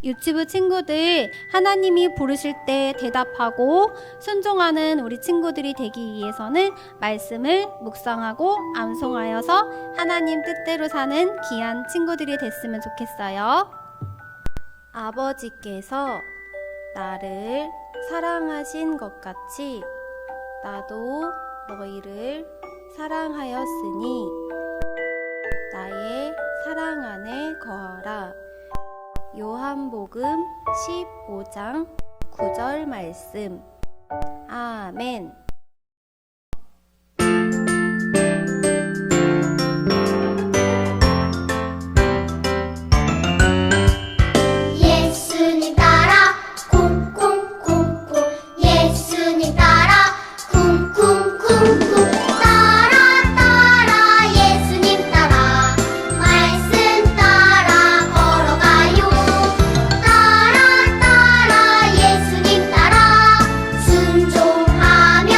유치부 친구들, 하나님이 부르실 때 대답하고 순종하는 우리 친구들이 되기 위해서는 말씀을 묵상하고 암송하여서 하나님 뜻대로 사는 귀한 친구들이 됐으면 좋겠어요. 아버지께서 나를 사랑하신 것 같이 나도 너희를 사랑하였으니 나의 사랑 안에 거하라. 요한복음 15장 9절 말씀. 아멘. 예수님 따라 쿵쿵쿵쿵 예수님 따라 쿵쿵쿵쿵 따라 따라 예수님 따라 말씀 따라 걸어가요 따라 따라 예수님 따라 순종하며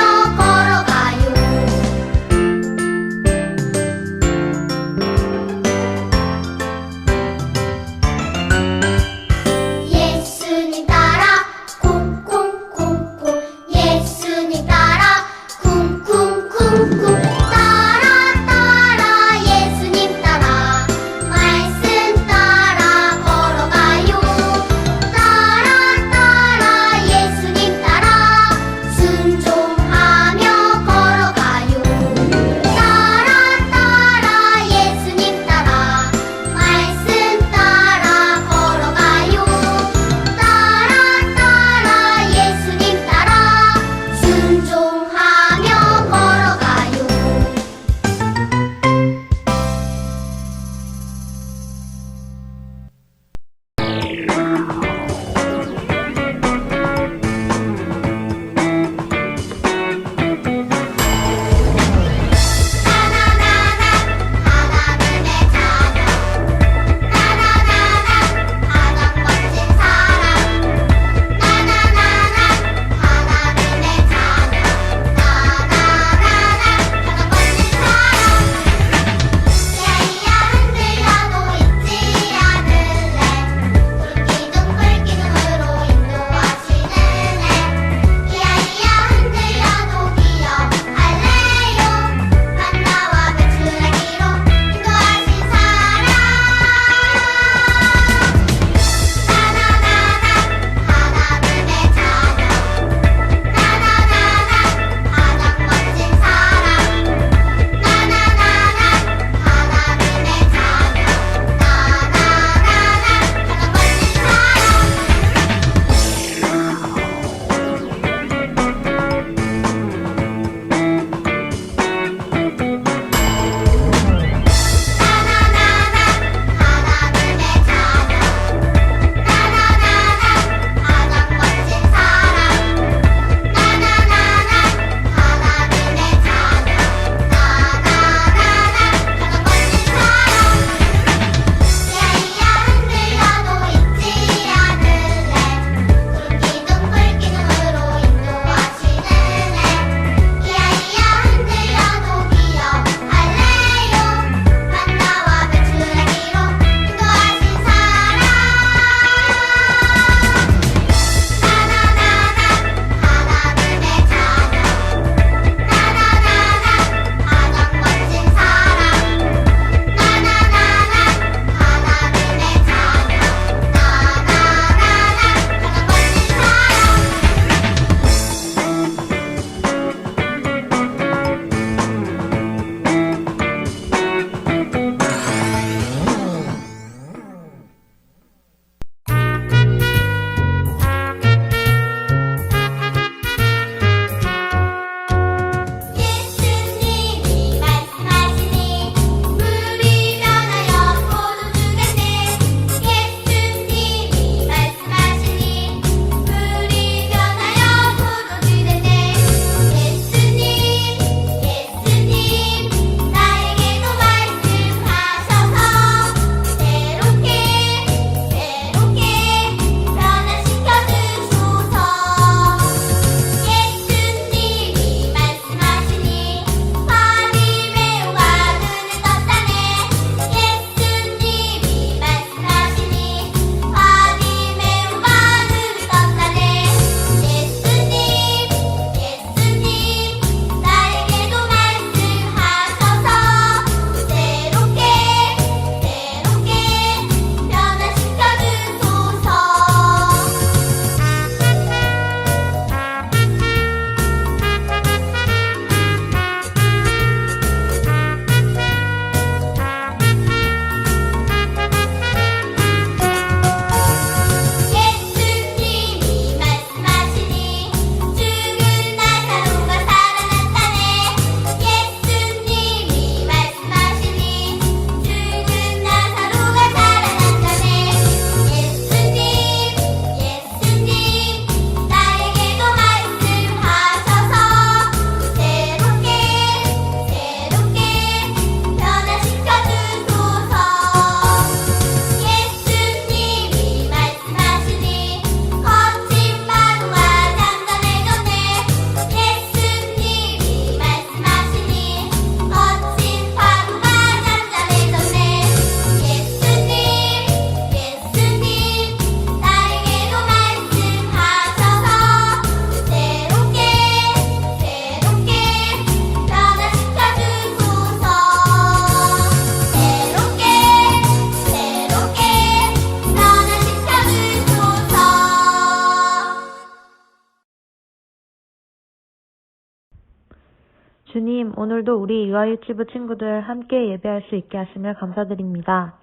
주님, 오늘도 우리 유아유치부 친구들 함께 예배할 수 있게 하시며 감사드립니다.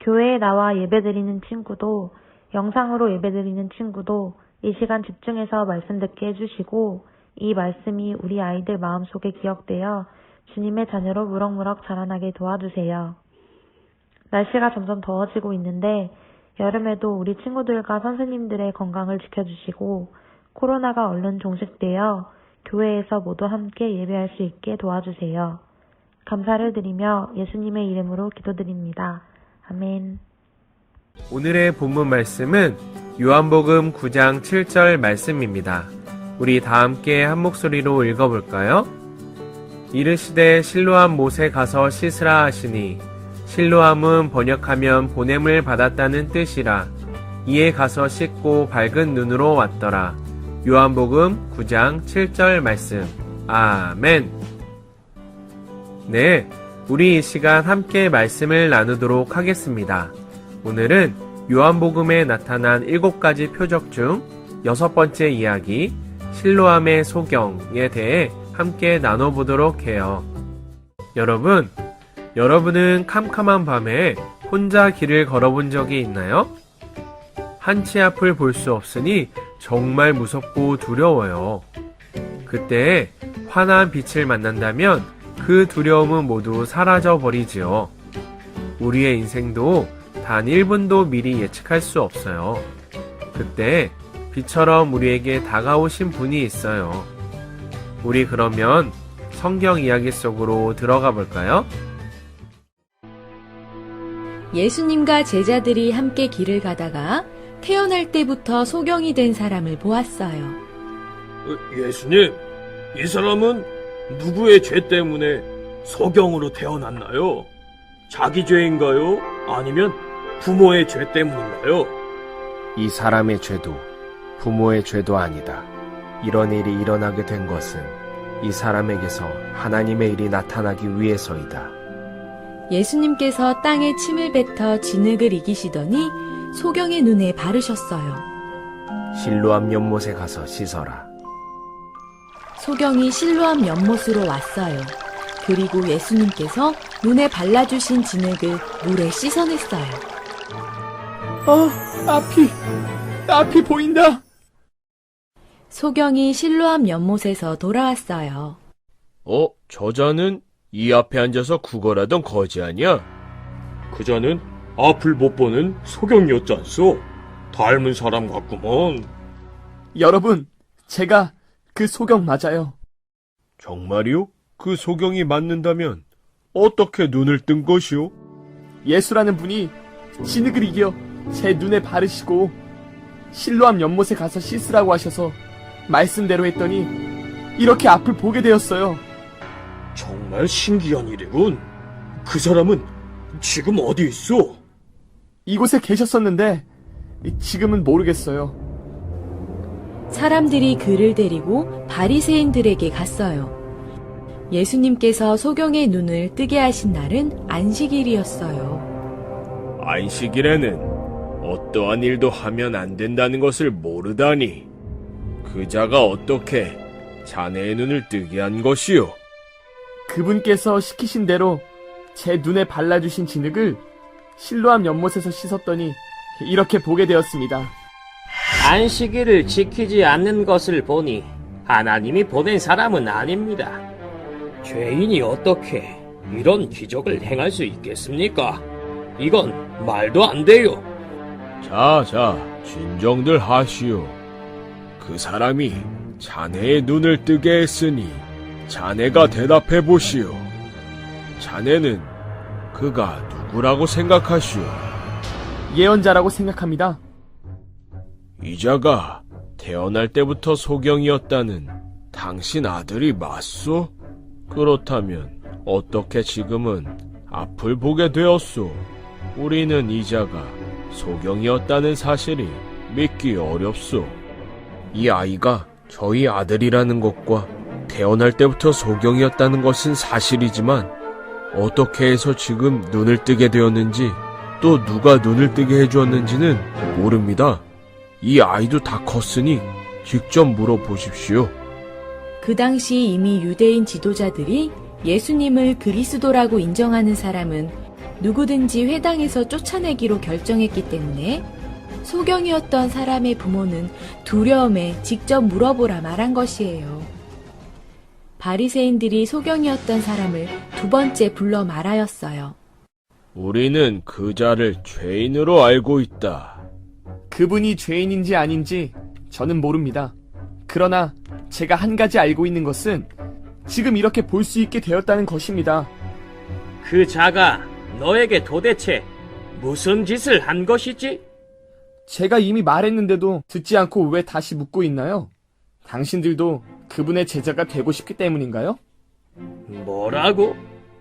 교회에 나와 예배드리는 친구도, 영상으로 예배드리는 친구도 이 시간 집중해서 말씀 듣게 해주시고, 이 말씀이 우리 아이들 마음속에 기억되어 주님의 자녀로 무럭무럭 자라나게 도와주세요. 날씨가 점점 더워지고 있는데 여름에도 우리 친구들과 선생님들의 건강을 지켜주시고 코로나가 얼른 종식되어 교회에서 모두 함께 예배할 수 있게 도와주세요. 감사를 드리며 예수님의 이름으로 기도드립니다. 아멘. 오늘의 본문 말씀은 요한복음 9장 7절 말씀입니다. 우리 다 함께 한 목소리로 읽어볼까요? 이르시되 실로암 못에 가서 씻으라 하시니 실로암은 번역하면 보냄을 받았다는 뜻이라. 이에 가서 씻고 밝은 눈으로 왔더라. 요한복음 9장 7절 말씀. 아멘. 네, 우리 이 시간 함께 말씀을 나누도록 하겠습니다. 오늘은 요한복음에 나타난 7가지 표적 중 6번째 이야기, 실로암의 소경에 대해 함께 나눠보도록 해요. 여러분은 캄캄한 밤에 혼자 길을 걸어본 적이 있나요? 한치 앞을 볼 수 없으니 정말 무섭고 두려워요. 그때 환한 빛을 만난다면 그 두려움은 모두 사라져 버리지요. 우리의 인생도 단 1분도 미리 예측할 수 없어요. 그때 빛처럼 우리에게 다가오신 분이 있어요. 우리 그러면 성경 이야기 속으로 들어가 볼까요? 예수님과 제자들이 함께 길을 가다가 태어날 때부터 소경이 된 사람을 보았어요. 예수님, 이 사람은 누구의 죄 때문에 소경으로 태어났나요? 자기 죄인가요? 아니면 부모의 죄 때문인가요? 이 사람의 죄도 부모의 죄도 아니다. 이런 일이 일어나게 된 것은 이 사람에게서 하나님의 일이 나타나기 위해서이다. 예수님께서 땅에 침을 뱉어 진흙을 이기시더니 소경의 눈에 바르셨어요. 실로암 연못에 가서 씻어라. 소경이 실로암 연못으로 왔어요. 그리고 예수님께서 눈에 발라주신 진흙을 물에 씻어냈어요. 앞이 보인다. 소경이 실로암 연못에서 돌아왔어요. 저자는 이 앞에 앉아서 구걸하던 거지 아니야? 그자는 앞을 못 보는 소경이었잖소. 닮은 사람 같구먼. 여러분, 제가 그 소경 맞아요. 정말이요? 그 소경이 맞는다면 어떻게 눈을 뜬 것이오? 예수라는 분이 진흙을 이겨 제 눈에 바르시고 실로암 연못에 가서 씻으라고 하셔서 말씀대로 했더니 이렇게 앞을 보게 되었어요. 정말 신기한 일이군. 그 사람은 지금 어디 있어? 이곳에 계셨었는데 지금은 모르겠어요. 사람들이 그를 데리고 바리새인들에게 갔어요. 예수님께서 소경의 눈을 뜨게 하신 날은 안식일이었어요. 안식일에는 어떠한 일도 하면 안 된다는 것을 모르다니. 그자가 어떻게 자네의 눈을 뜨게 한 것이오? 그분께서 시키신 대로 제 눈에 발라주신 진흙을 실로암 연못에서 씻었더니 이렇게 보게 되었습니다. 안식일을 지키지 않는 것을 보니 하나님이 보낸 사람은 아닙니다. 죄인이 어떻게 이런 기적을 행할 수 있겠습니까? 이건 말도 안 돼요. 자, 진정들 하시오. 그 사람이 자네의 눈을 뜨게 했으니 자네가 대답해 보시오. 자네는 그가 누구라고 생각하시오? 예언자라고 생각합니다. 이자가 태어날 때부터 소경이었다는 당신 아들이 맞소? 그렇다면 어떻게 지금은 앞을 보게 되었소? 우리는 이자가 소경이었다는 사실이 믿기 어렵소. 이 아이가 저희 아들이라는 것과 태어날 때부터 소경이었다는 것은 사실이지만 어떻게 해서 지금 눈을 뜨게 되었는지 또 누가 눈을 뜨게 해주었는지는 모릅니다. 이 아이도 다 컸으니 직접 물어보십시오. 그 당시 이미 유대인 지도자들이 예수님을 그리스도라고 인정하는 사람은 누구든지 회당에서 쫓아내기로 결정했기 때문에 소경이었던 사람의 부모는 두려움에 직접 물어보라 말한 것이에요. 바리새인들이 소경이었던 사람을 두 번째 불러 말하였어요. 우리는 그 자를 죄인으로 알고 있다. 그분이 죄인인지 아닌지 저는 모릅니다. 그러나 제가 한 가지 알고 있는 것은 지금 이렇게 볼 수 있게 되었다는 것입니다. 그 자가 너에게 도대체 무슨 짓을 한 것이지? 제가 이미 말했는데도 듣지 않고 왜 다시 묻고 있나요? 당신들도 그분의 제자가 되고 싶기 때문인가요? 뭐라고?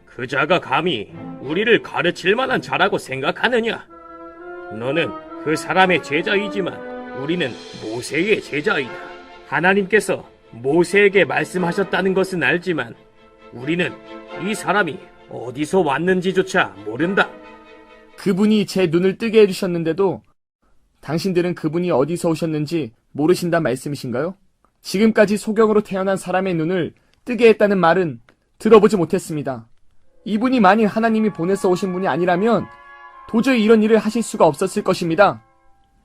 그 자가 감히 우리를 가르칠 만한 자라고 생각하느냐? 너는 그 사람의 제자이지만 우리는 모세의 제자이다. 하나님께서 모세에게 말씀하셨다는 것은 알지만 우리는 이 사람이 어디서 왔는지조차 모른다. 그분이 제 눈을 뜨게 해주셨는데도 당신들은 그분이 어디서 오셨는지 모르신단 말씀이신가요? 지금까지 소경으로 태어난 사람의 눈을 뜨게 했다는 말은 들어보지 못했습니다. 이분이 만일 하나님이 보내서 오신 분이 아니라면 도저히 이런 일을 하실 수가 없었을 것입니다.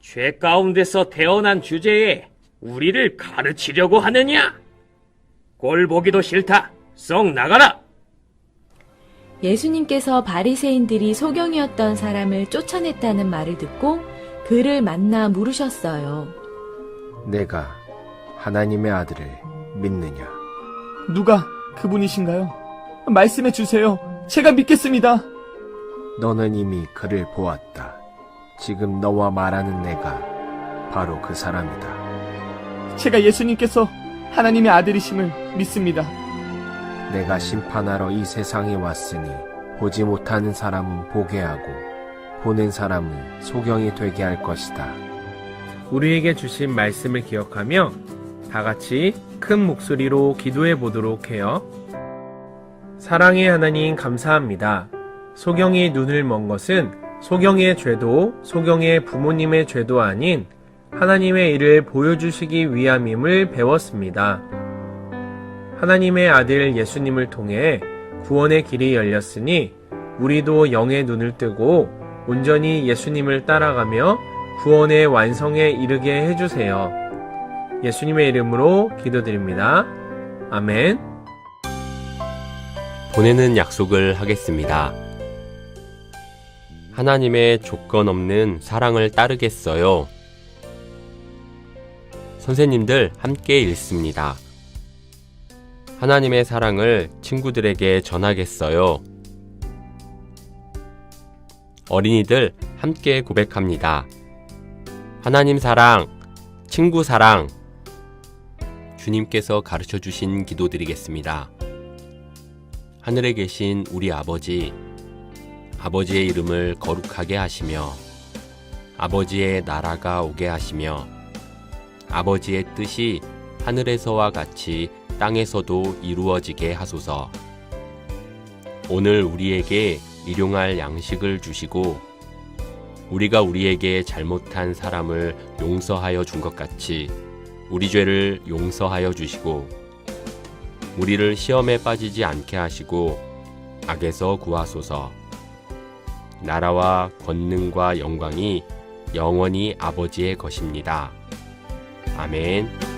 죄 가운데서 태어난 주제에 우리를 가르치려고 하느냐? 꼴 보기도 싫다. 썩 나가라. 예수님께서 바리새인들이 소경이었던 사람을 쫓아냈다는 말을 듣고 그를 만나 물으셨어요. 내가 하나님의 아들을 믿느냐? 누가 그분이신가요? 말씀해 주세요. 제가 믿겠습니다. 너는 이미 그를 보았다. 지금 너와 말하는 내가 바로 그 사람이다. 제가 예수님께서 하나님의 아들이심을 믿습니다. 내가 심판하러 이 세상에 왔으니 보지 못하는 사람은 보게 하고 보는 사람은 소경이 되게 할 것이다. 우리에게 주신 말씀을 기억하며 다 같이 큰 목소리로 기도해 보도록 해요. 사랑의 하나님 감사합니다. 소경이 눈을 먼 것은 소경의 죄도 소경의 부모님의 죄도 아닌 하나님의 일을 보여주시기 위함임을 배웠습니다. 하나님의 아들 예수님을 통해 구원의 길이 열렸으니 우리도 영의 눈을 뜨고 온전히 예수님을 따라가며 구원의 완성에 이르게 해주세요. 예수님의 이름으로 기도드립니다. 아멘. 보내는 약속을 하겠습니다. 하나님의 조건 없는 사랑을 따르겠어요. 선생님들 함께 읽습니다. 하나님의 사랑을 친구들에게 전하겠어요. 어린이들 함께 고백합니다. 하나님 사랑, 친구 사랑. 주님께서 가르쳐 주신 기도드리겠습니다. 하늘에 계신 우리 아버지, 아버지의 이름을 거룩하게 하시며 아버지의 나라가 오게 하시며 아버지의 뜻이 하늘에서와 같이 땅에서도 이루어지게 하소서. 오늘 우리에게 일용할 양식을 주시고 우리가 우리에게 잘못한 사람을 용서하여 준 것 같이 우리 죄를 용서하여 주시고 우리를 시험에 빠지지 않게 하시고 악에서 구하소서. 나라와 권능과 영광이 영원히 아버지의 것입니다. 아멘.